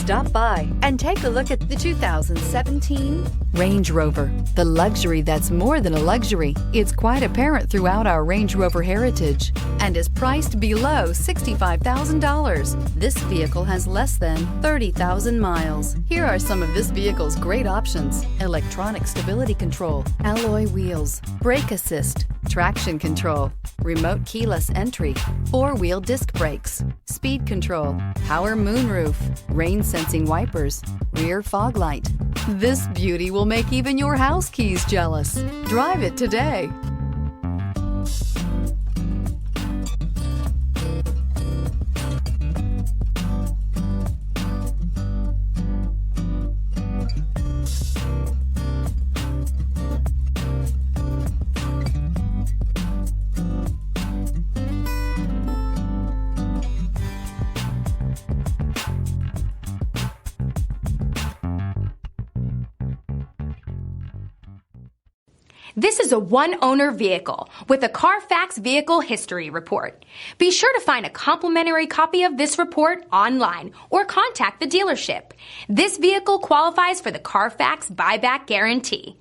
Stop by and take a look at the 2017 Range Rover. The luxury that's more than a luxury. It's quite apparent throughout our Range Rover heritage and is priced below $65,000. This vehicle has less than 30,000 miles. Here are some of this vehicle's great options: electronic stability control, alloy wheels, brake assist, traction control, remote keyless entry, four-wheel disc brakes, speed control, power moonroof, rain sensing wipers, rear fog light. This beauty will make even your house keys jealous. Drive it today. This is a one-owner vehicle with a Carfax Vehicle History Report. Be sure to find a complimentary copy of this report online or contact the dealership. This vehicle qualifies for the Carfax Buyback Guarantee.